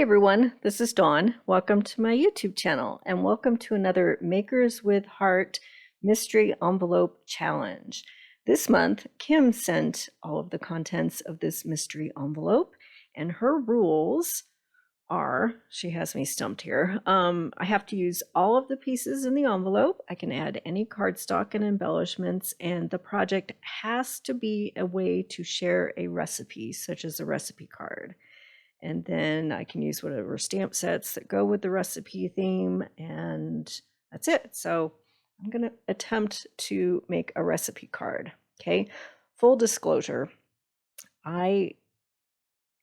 everyone, this is Dawn. Welcome to my YouTube channel and welcome to another Makers with Heart Mystery Envelope Challenge. This month, Kim sent all of the contents of this mystery envelope, and her rules are, she has me stumped here, I have to use all of the pieces in the envelope. I can add any cardstock and embellishments, and the project has to be a way to share a recipe, such as a recipe card. And then I can use whatever stamp sets that go with the recipe theme, and that's it. So I'm going to attempt to make a recipe card. Okay, full disclosure, I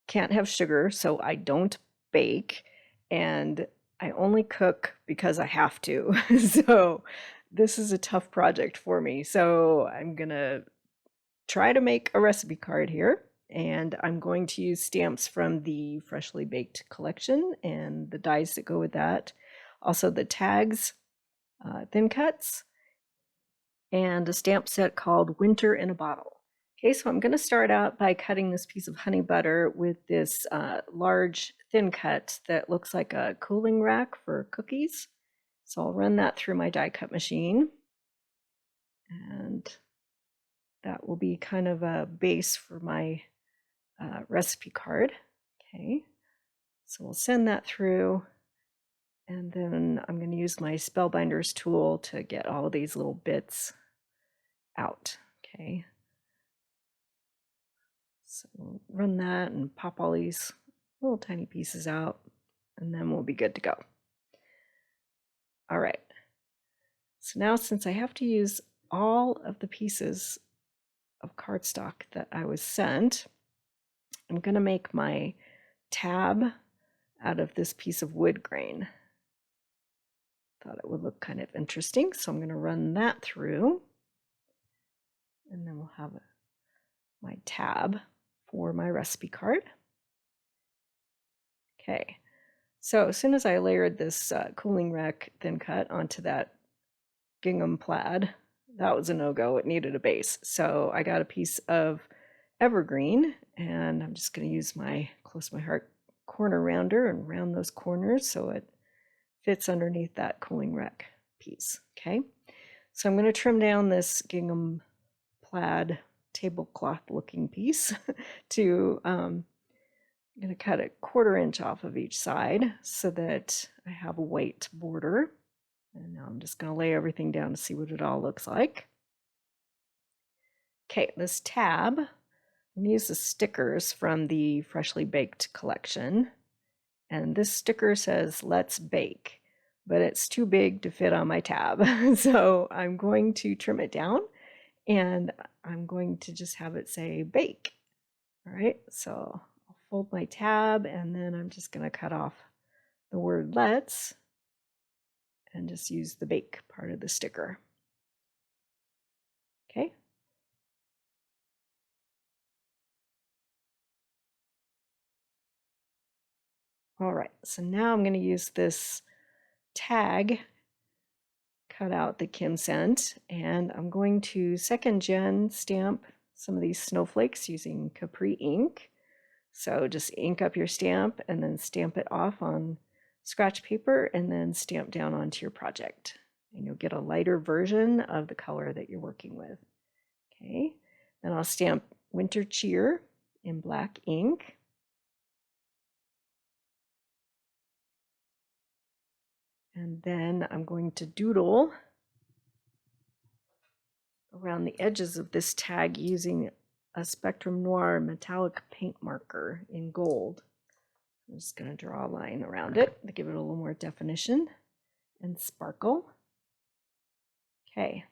can't have sugar, so I don't bake, and I only cook because I have to. So this is a tough project for me. So I'm going to try to make a recipe card here. And I'm going to use stamps from the Freshly Baked collection and the dies that go with that. Also the tags, thin cuts, and a stamp set called Winter in a Bottle. Okay, so I'm going to start out by cutting this piece of honey butter with this large thin cut that looks like a cooling rack for cookies. So I'll run that through my die cut machine. And that will be kind of a base for my recipe card. Okay, so we'll send that through, and then I'm going to use my Spellbinders tool to get all of these little bits out. Okay, so we'll run that and pop all these little tiny pieces out, and then we'll be good to go. All right, so now since I have to use all of the pieces of cardstock that I was sent, I'm going to make my tab out of this piece of wood grain. Thought it would look kind of interesting, so I'm going to run that through, and then we'll have my tab for my recipe card. Okay, so as soon as I layered this cooling rack thin cut onto that gingham plaid, that was a no-go. It needed a base, so I got a piece of evergreen, and I'm just going to use my Close to My Heart corner rounder and round those corners so it fits underneath that cooling rack piece. Okay, so I'm going to trim down this gingham plaid tablecloth looking piece to I'm going to cut a 1/4 inch off of each side so that I have a white border. And now I'm just going to lay everything down to see what it all looks like. Okay, this tab, I'm going to use the stickers from the Freshly Baked collection. And this sticker says, "Let's bake," but it's too big to fit on my tab. So I'm going to trim it down, and I'm going to just have it say bake. All right, so I'll fold my tab, and then I'm just going to cut off the word "let's" and just use the bake part of the sticker. Okay. All right, so now I'm going to use this tag, cut out the Kim sent, and I'm going to 2nd gen stamp some of these snowflakes using Capri ink. So just ink up your stamp and then stamp it off on scratch paper and then stamp down onto your project. And you'll get a lighter version of the color that you're working with. Okay, then I'll stamp Winter Cheer in black ink. And then I'm going to doodle around the edges of this tag using a Spectrum Noir metallic paint marker in gold. I'm just going to draw a line around it to give it a little more definition and sparkle. Okay.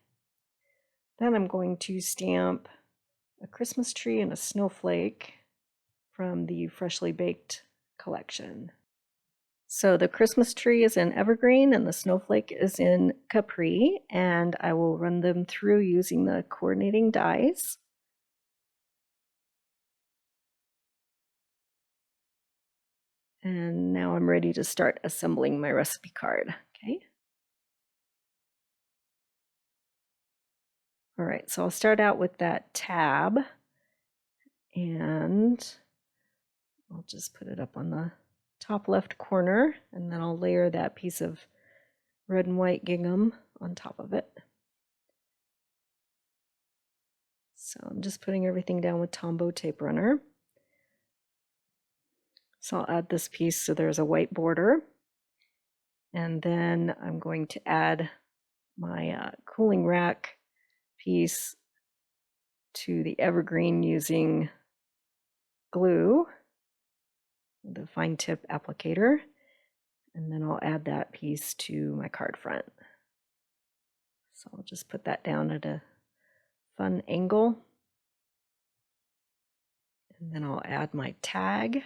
Then I'm going to stamp a Christmas tree and a snowflake from the Freshly Baked collection. So the Christmas tree is in evergreen and the snowflake is in Capri, and I will run them through using the coordinating dies. And now I'm ready to start assembling my recipe card. Okay. All right, so I'll start out with that tab, and I'll just put it up on the top left corner, and then I'll layer that piece of red and white gingham on top of it. So I'm just putting everything down with Tombow tape runner. So I'll add this piece so there's a white border. And then I'm going to add my cooling rack piece to the evergreen using glue, the fine tip applicator. And then I'll add that piece to my card front. So I'll just put that down at a fun angle. And then I'll add my tag.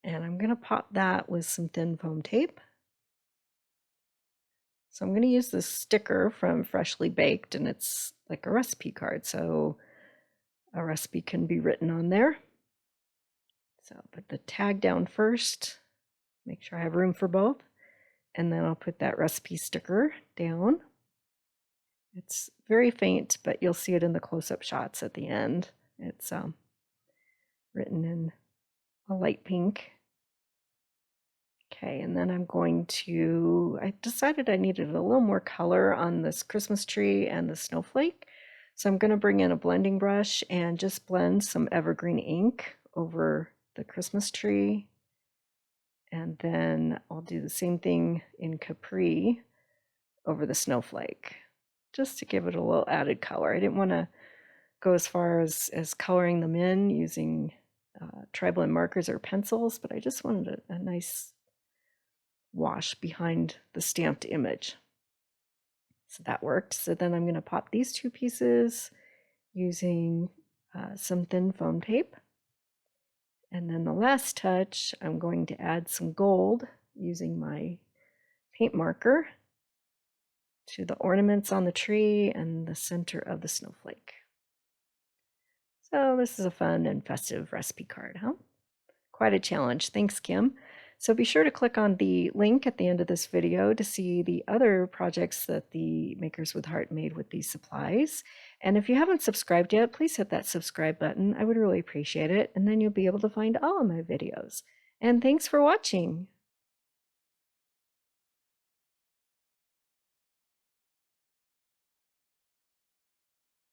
And I'm going to pop that with some thin foam tape. So I'm going to use this sticker from Freshly Baked, and it's like a recipe card, so a recipe can be written on there. So I'll put the tag down first, make sure I have room for both, and then I'll put that recipe sticker down. It's very faint, but you'll see it in the close-up shots at the end. It's written in a light pink. Okay, and then I decided I needed a little more color on this Christmas tree and the snowflake. So I'm going to bring in a blending brush and just blend some evergreen ink over the Christmas tree. And then I'll do the same thing in Capri over the snowflake, just to give it a little added color. I didn't want to go as far as coloring them in using tri-blend markers or pencils, but I just wanted a nice wash behind the stamped image. So that worked. So then I'm going to pop these two pieces using some thin foam tape. And then the last touch, I'm going to add some gold using my paint marker to the ornaments on the tree and the center of the snowflake. So this is a fun and festive recipe card, huh? Quite a challenge. Thanks, Kim. So be sure to click on the link at the end of this video to see the other projects that the Makers with Heart made with these supplies. And if you haven't subscribed yet, please hit that subscribe button. I would really appreciate it. And then you'll be able to find all of my videos. And thanks for watching.